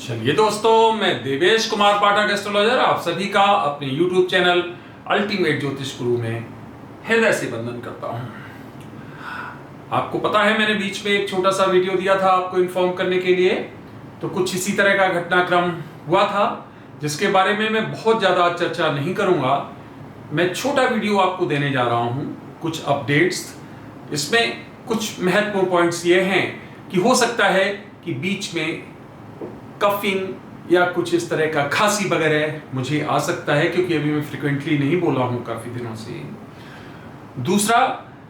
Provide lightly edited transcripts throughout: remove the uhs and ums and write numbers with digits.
चलिए दोस्तों, मैं देवेश कुमार पाठक एस्ट्रोलॉजर आप सभी का अपने YouTube चैनल अल्टीमेट ज्योतिष गुरु में हृदय से वंदन करता हूं। आपको पता है, मैंने बीच में एक छोटा सा वीडियो दिया था आपको इन्फॉर्म करने के लिए। तो कुछ इसी तरह का घटनाक्रम हुआ था जिसके बारे में मैं बहुत ज़्यादा चर्चा नहीं करूँगा। मैं छोटा वीडियो आपको देने जा रहा हूँ, कुछ अपडेट्स। इसमें कुछ महत्वपूर्ण पॉइंट्स ये हैं कि हो सकता है कि बीच में कफिंग या कुछ इस तरह का खांसी वगैरह मुझे आ सकता है, क्योंकि अभी मैं फ्रिक्वेंटली नहीं बोला हूं काफी दिनों से। दूसरा,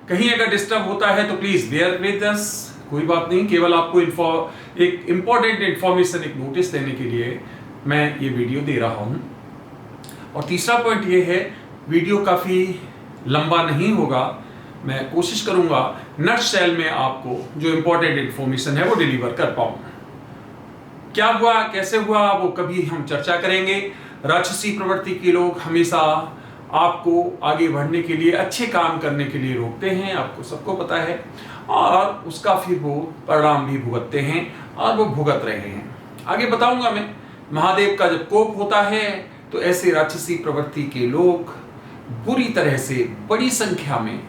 कहीं अगर डिस्टर्ब होता है तो प्लीज बेयर विद अस, कोई बात नहीं। केवल आपको एक इंपॉर्टेंट इंफॉर्मेशन, एक नोटिस देने के लिए मैं ये वीडियो दे रहा हूं। और तीसरा पॉइंट ये है, वीडियो काफी लंबा नहीं होगा। मैं कोशिश करूंगा नटशेल में आपको जो इंपॉर्टेंट इंफॉर्मेशन है वो डिलीवर कर पाऊं। क्या हुआ, कैसे हुआ, वो कभी हम चर्चा करेंगे। राक्षसी प्रवृत्ति के लोग हमेशा आपको आगे बढ़ने के लिए, अच्छे काम करने के लिए रोकते हैं, आपको सबको पता है, और उसका फिर वो परिणाम भी भुगतते हैं और वो भुगत रहे हैं। आगे बताऊंगा मैं। महादेव का जब कोप होता है तो ऐसे राक्षसी प्रवृत्ति के लोग बुरी तरह से बड़ी संख्या में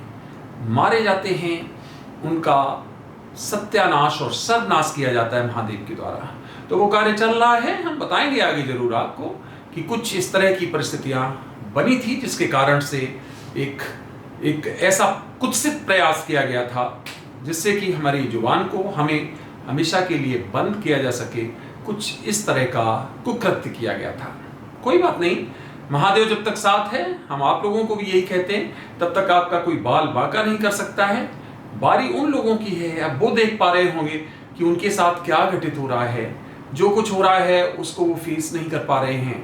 मारे जाते हैं, उनका सत्यानाश और सर्वनाश किया जाता है महादेव के द्वारा। तो वो कार्य चल रहा है, हम बताएंगे आगे जरूर आपको कि कुछ इस तरह की परिस्थितियां बनी थी जिसके कारण से एक ऐसा कुत्सित प्रयास किया गया था जिससे कि हमारी जुबान को हमें हमेशा के लिए बंद किया जा सके। कुछ इस तरह का कुकृत्य किया गया था। कोई बात नहीं, महादेव जब तक साथ है, हम आप लोगों को भी यही कहते हैं, तब तक आपका कोई बाल बांका नहीं कर सकता है। बारी उन लोगों की है, अब वो देख पा रहे होंगे कि उनके साथ क्या घटित हो रहा है। जो कुछ हो रहा है उसको वो फेस नहीं कर पा रहे हैं,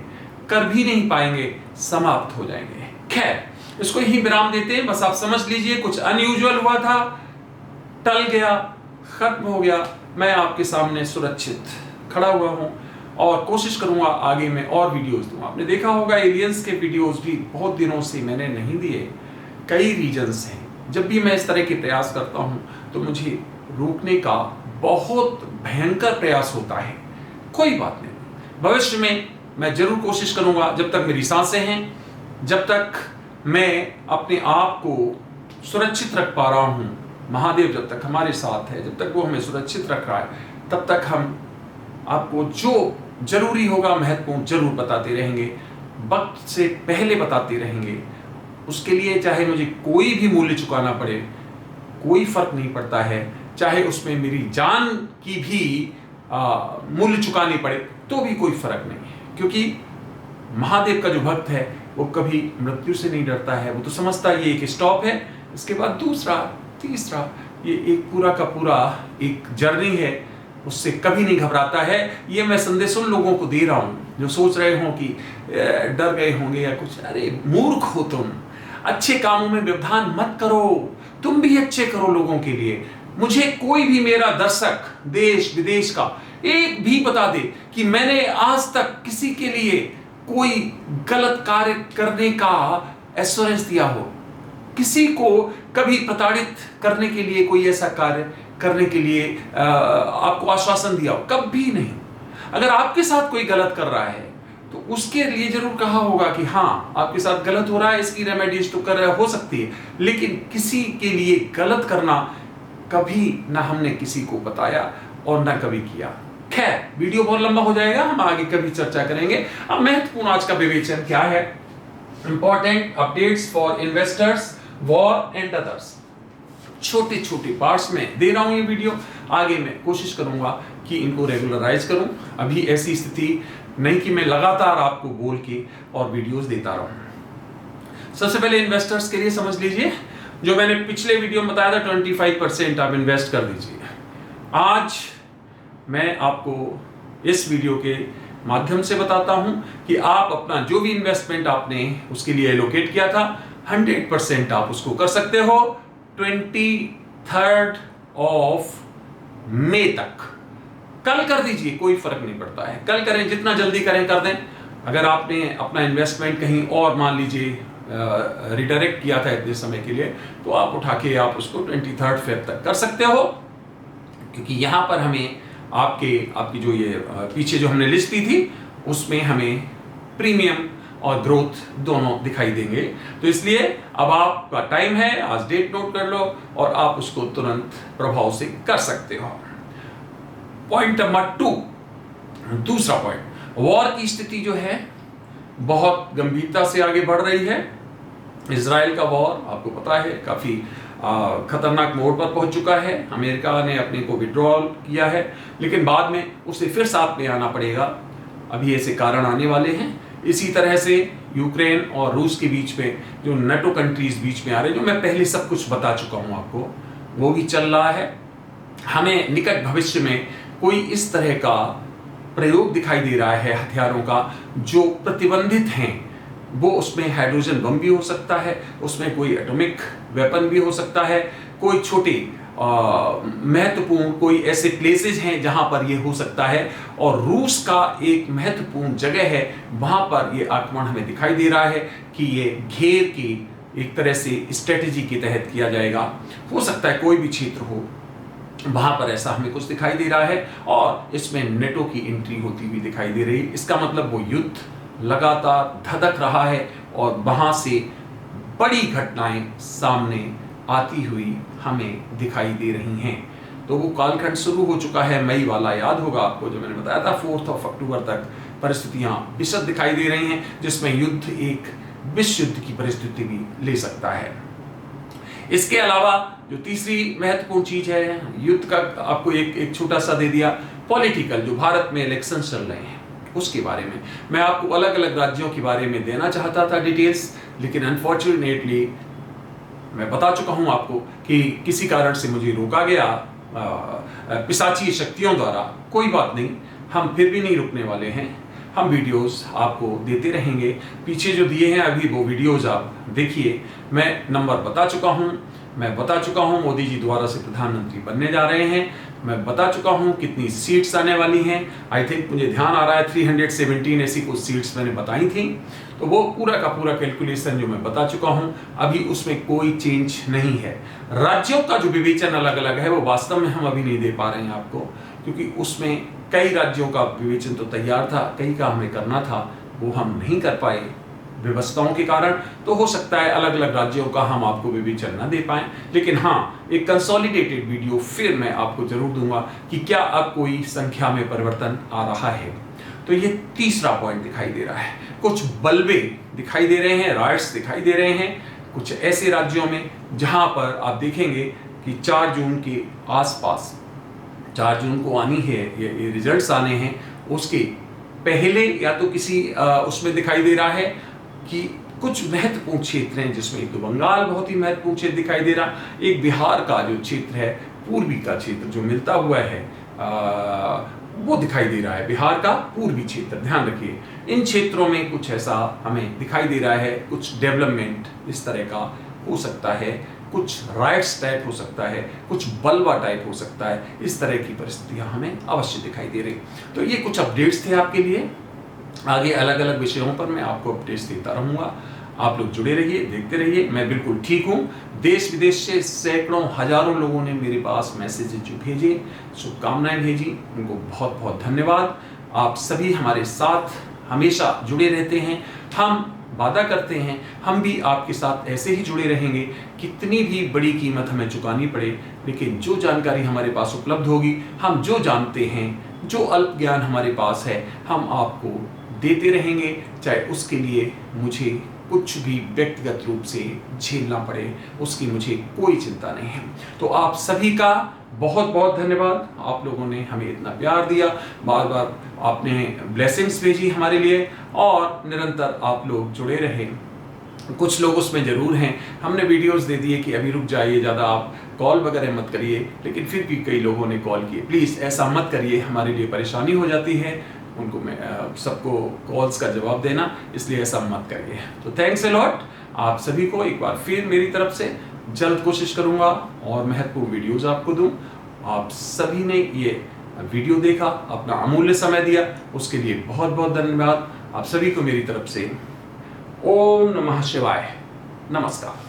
कर भी नहीं पाएंगे, समाप्त हो जाएंगे। खैर, इसको यही विराम देते हैं। बस आप समझ लीजिए, कुछ अनयूजुअल हुआ था, टल गया, खत्म हो गया। मैं आपके सामने सुरक्षित खड़ा हुआ हूं और कोशिश करूंगा आगे मैं और वीडियोस दूं। आपने देखा होगा एलियंस के वीडियोस भी बहुत दिनों से मैंने नहीं दिए। कई रीजंस हैं। जब भी मैं इस तरह के प्रयास करता हूं तो मुझे रोकने का बहुत भयंकर प्रयास होता है। कोई बात नहीं, भविष्य में मैं जरूर कोशिश करूंगा, जब तक मेरी सांसें हैं, जब तक मैं अपने आप को सुरक्षित रख पा रहा हूं, महादेव जब तक हमारे साथ है, जब तक वो हमें सुरक्षित रख रहा है, तब तक हम आपको जो जरूरी होगा, महत्वपूर्ण, जरूर बताते रहेंगे, वक्त से पहले बताते रहेंगे। उसके लिए चाहे मुझे कोई भी मूल्य चुकाना पड़े, कोई फर्क नहीं पड़ता है। चाहे उसमें मेरी जान की भी मूल्य चुकानी पड़े तो भी कोई फर्क नहीं है, क्योंकि महादेव का जो भक्त है वो कभी मृत्यु से नहीं डरता है। वो तो समझता है ये एक स्टॉप है, इसके बाद दूसरा, तीसरा, ये एक पूरा का पूरा एक जर्नी है, उससे कभी नहीं घबराता है। ये मैं संदेश उन लोगों को दे रहा हूं जो सोच रहे हो कि डर गए होंगे या कुछ। अरे मूर्ख हो तुम, अच्छे कामों में व्यवधान मत करो, तुम भी अच्छे करो लोगों के लिए। मुझे कोई भी मेरा दर्शक देश विदेश का एक भी बता दे कि मैंने आज तक किसी के लिए कोई गलत कार्य करने का एश्योरेंस दिया हो, किसी को कभी प्रताड़ित करने के लिए, कोई ऐसा कार्य करने के लिए आपको आश्वासन दिया हो, कभी नहीं। अगर आपके साथ कोई गलत कर रहा है तो उसके लिए जरूर कहा होगा कि हाँ आपके साथ गलत हो रहा है, इसकी रेमेडीज तो कर हो सकती है, लेकिन किसी के लिए गलत करना कभी ना हमने किसी को बताया और ना कभी किया। खैर, वीडियो बहुत लंबा हो जाएगा, हम आगे कभी चर्चा करेंगे। अब महत्वपूर्ण आज का विवेचन क्या है, important updates for investors, war and others. छोटे छोटे पार्ट्स में दे रहा हूं ये वीडियो। आगे मैं कोशिश करूंगा कि इनको रेगुलराइज करूं। अभी ऐसी स्थिति नहीं कि मैं लगातार आपको बोल के और वीडियोस देता रहूं। सबसे पहले इन्वेस्टर्स के लिए समझ लीजिए, जो मैंने पिछले वीडियो में बताया था 25% आप इन्वेस्ट कर दीजिए। आज मैं आपको इस वीडियो के माध्यम से बताता हूं कि आप अपना जो भी इन्वेस्टमेंट आपने उसके लिए एलोकेट किया था, 100% आप उसको कर सकते हो 23 मई तक। कल कर दीजिए, कोई फर्क नहीं पड़ता है, कल करें, जितना जल्दी करें कर दें। अगर आपने अपना इन्वेस्टमेंट कहीं और मान लीजिए रिडायरेक्ट किया था इतने समय के लिए, तो आप उठा के आप उसको 23 फेब तक कर सकते हो, क्योंकि यहां पर हमें आपकी जो ये पीछे जो हमने लिस्ट दी थी उसमें हमें प्रीमियम और ग्रोथ दोनों दिखाई देंगे। तो इसलिए अब आपका टाइम है, आज डेट नोट कर लो और आप उसको तुरंत प्रभाव से कर सकते हो। पॉइंट नंबर 2, दूसरा पॉइंट, वॉर की स्थिति जो है बहुत गंभीरता से आगे बढ़ रही है। इजराइल का वॉर आपको पता है काफी खतरनाक मोड़ पर पहुंच चुका है। अमेरिका ने अपने को विड्रॉल किया है, लेकिन बाद में उसे फिर साथ में आना पड़ेगा। अभी ऐसे कारण आने वाले हैं। इसी तरह से यूक्रेन और रूस के बीच में जो नेटो कंट्रीज बीच में आ रहे हैं, जो मैं पहले सब कुछ बता चुका हूं आपको, वो भी चल रहा है। हमें निकट भविष्य में कोई इस तरह का प्रयोग दिखाई दे रहा है हथियारों का जो प्रतिबंधित हैं। वो उसमें हाइड्रोजन बम भी हो सकता है, उसमें कोई एटॉमिक वेपन भी हो सकता है, कोई छोटे महत्वपूर्ण कोई ऐसे प्लेसेज हैं जहां पर ये हो सकता है। और रूस का एक महत्वपूर्ण जगह है, वहां पर ये आक्रमण हमें दिखाई दे रहा है कि ये घेर के एक तरह से स्ट्रेटेजी के तहत किया जाएगा। हो सकता है कोई भी क्षेत्र हो, वहां पर ऐसा हमें कुछ दिखाई दे रहा है और इसमें नेटो की एंट्री होती हुई दिखाई दे रही है। इसका मतलब वो युद्ध लगातार धधक रहा है और वहां से बड़ी घटनाएं सामने आती हुई हमें दिखाई दे रही हैं। तो वो कालखंड शुरू हो चुका है, मई वाला याद होगा आपको जो मैंने बताया था। 4 अक्टूबर तक परिस्थितियां विशद दिखाई दे रही हैं, जिसमें युद्ध एक विश्व युद्ध की परिस्थिति भी ले सकता है। इसके अलावा जो तीसरी महत्वपूर्ण चीज है युद्ध का, आपको एक छोटा सा दे दिया, पॉलिटिकल, जो भारत में इलेक्शन चल रहे हैं उसके बारे में मैं आपको अलग अलग राज्यों के बारे में देना चाहता था डिटेल्स, लेकिन अनफॉर्चुनेटली मैं बता चुका हूं आपको कि किसी कारण से मुझे रोका गया पिशाची शक्तियों द्वारा। कोई बात नहीं, हम फिर भी नहीं रुकने वाले हैं। हम वीडियोस आपको देते रहेंगे। पीछे जो दिए हैं अभी वो वीडियोस आप देखिए। मैं नंबर बता चुका हूं, मैं बता चुका हूं मोदी जी दोबारा से प्रधानमंत्री बनने जा रहे हैं। मैं बता चुका हूं कितनी सीट्स आने वाली हैं। आई थिंक मुझे ध्यान आ रहा है 317 ऐसी कुछ सीट्स मैंने बताई थी। तो वो पूरा का पूरा कैलकुलेशन जो मैं बता चुका हूं, अभी उसमें कोई चेंज नहीं है। राज्यों का जो विवेचन अलग अलग है वो वास्तव में हम अभी नहीं दे पा रहे हैं आपको, क्योंकि उसमें कई राज्यों का विवेचन तो तैयार था, कई का हमें करना था, वो हम नहीं कर पाए व्यवस्थाओं के कारण। तो हो सकता है अलग अलग राज्यों का हम आपको विवेचन न दे पाएं, लेकिन हाँ, एक कंसोलिडेटेड वीडियो फिर मैं आपको जरूर दूंगा कि क्या अब कोई संख्या में परिवर्तन आ रहा है। तो ये तीसरा पॉइंट दिखाई दे रहा है। कुछ बलबे दिखाई दे रहे हैं, राइट्स दिखाई दे रहे हैं कुछ ऐसे राज्यों में जहां पर आप देखेंगे कि 4 जून के आसपास, 4 जून को आनी है, ये रिजल्ट्स आने हैं, उसके पहले या तो किसी उसमें दिखाई दे रहा है कि कुछ महत्वपूर्ण क्षेत्र हैं, जिसमें एक तो बंगाल बहुत ही महत्वपूर्ण क्षेत्र दिखाई दे रहा, एक बिहार का जो क्षेत्र है, पूर्वी का क्षेत्र जो मिलता हुआ है वो दिखाई दे रहा है, बिहार का पूर्वी क्षेत्र। ध्यान रखिए, इन क्षेत्रों में कुछ ऐसा हमें दिखाई दे रहा है, कुछ डेवलपमेंट इस तरह का हो सकता है, कुछ राइट्स टाइप हो सकता है, कुछ बलवा टाइप हो सकता है। इस तरह की परिस्थितियां हमें अवश्य दिखाई दे रही। तो ये कुछ अपडेट्स थे आपके लिए। आगे अलग अलग विषयों पर मैं आपको अपडेट्स देता रहूंगा। आप लोग जुड़े रहिए, देखते रहिए। मैं बिल्कुल ठीक हूँ। देश विदेश से सैकड़ों हजारों लोगों ने मेरे पास मैसेज जो भेजे, शुभकामनाएं भेजी, उनको बहुत बहुत धन्यवाद। आप सभी हमारे साथ हमेशा जुड़े रहते हैं। हम वादा करते हैं हम भी आपके साथ ऐसे ही जुड़े रहेंगे, कितनी भी बड़ी कीमत हमें चुकानी पड़े, लेकिन जो जानकारी हमारे पास उपलब्ध होगी, हम जो जानते हैं, जो अल्प ज्ञान हमारे पास है, हम आपको देते रहेंगे, चाहे उसके लिए मुझे कुछ भी व्यक्तिगत रूप से झेलना पड़े, उसकी मुझे कोई चिंता नहीं है। तो आप सभी का बहुत बहुत धन्यवाद। आप लोगों ने हमें इतना प्यार दिया, बार बार आपने ब्लेसिंग्स भेजी हमारे लिए, और निरंतर आप लोग जुड़े रहे। कुछ लोग उसमें जरूर हैं, हमने वीडियोस दे दिए कि अभी रुक जाइए, ज़्यादा आप कॉल वगैरह मत करिए, लेकिन फिर भी कई लोगों ने कॉल किए। प्लीज़ ऐसा मत करिए, हमारे लिए परेशानी हो जाती है उनको मैं सबको कॉल्स का जवाब देना, इसलिए ऐसा मत करिए। तो थैंक्स अ लॉट आप सभी को। एक बार फिर मेरी तरफ से जल्द कोशिश करूंगा और महत्वपूर्ण वीडियोस आपको दूं। आप सभी ने ये वीडियो देखा, अपना अमूल्य समय दिया, उसके लिए बहुत बहुत धन्यवाद। आप सभी को मेरी तरफ से ओम नमः शिवाय, नमस्कार।